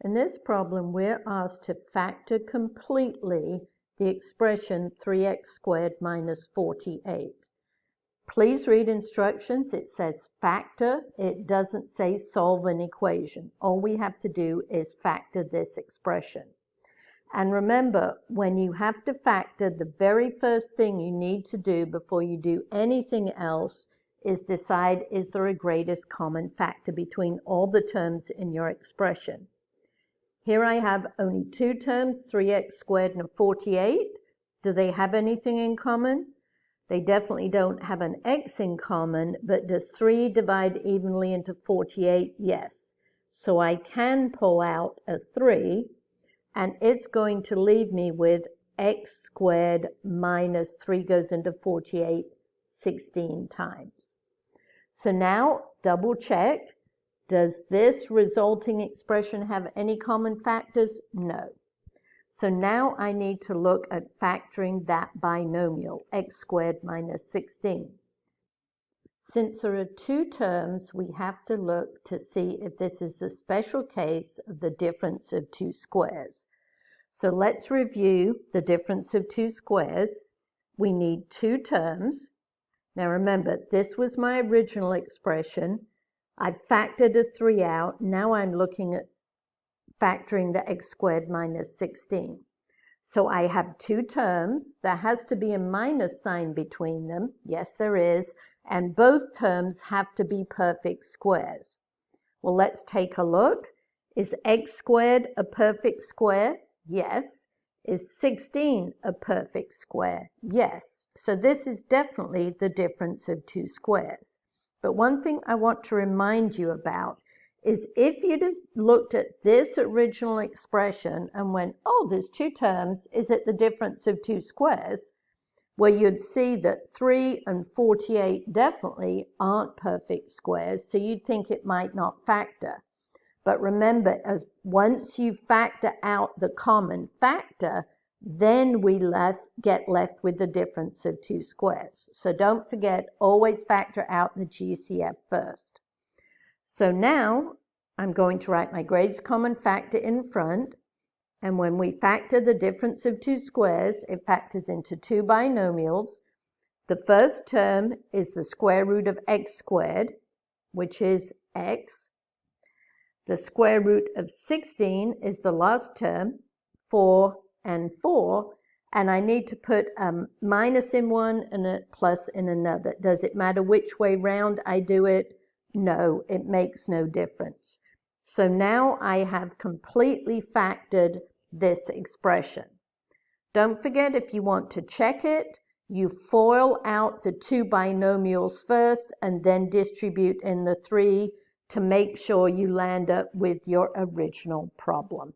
In this problem, we're asked to factor completely the expression 3x squared minus 48. Please read instructions. It says factor. It doesn't say solve an equation. All we have to do is factor this expression. And remember, when you have to factor, the very first thing you need to do before you do anything else is decide, is there a greatest common factor between all the terms in your expression? Here I have only two terms, 3x squared and 48. Do they have anything in common? They definitely don't have an x in common, but does 3 divide evenly into 48? Yes. So I can pull out a 3, and it's going to leave me with x squared minus 3 goes into 48 16 times. So now double check. Does this resulting expression have any common factors? No. So now I need to look at factoring that binomial, x squared minus 16. Since there are two terms, we have to look to see if this is a special case of the difference of two squares. So let's review the difference of two squares. We need two terms. Now remember, this was my original expression. I've factored a 3 out. Now I'm looking at factoring the x squared minus 16. So I have two terms. There has to be a minus sign between them. Yes, there is. And both terms have to be perfect squares. Well, let's take a look. Is x squared a perfect square? Yes. Is 16 a perfect square? Yes. So this is definitely the difference of two squares. But one thing I want to remind you about is if you'd have looked at this original expression and went, oh, there's two terms, is it the difference of two squares? Well, you'd see that 3 and 48 definitely aren't perfect squares, so you'd think it might not factor. But remember, once you factor out the common factor, then we get left with the difference of two squares. So don't forget, always factor out the GCF first. So now I'm going to write my greatest common factor in front. And when we factor the difference of two squares, it factors into two binomials. The first term is the square root of x squared, which is x. The square root of 16 is the last term, 4 and 4, and I need to put a minus in one and a plus in another. Does it matter which way round I do it? No, it makes no difference. So now I have completely factored this expression. Don't forget, if you want to check it, you FOIL out the two binomials first and then distribute in the 3 to make sure you land up with your original problem.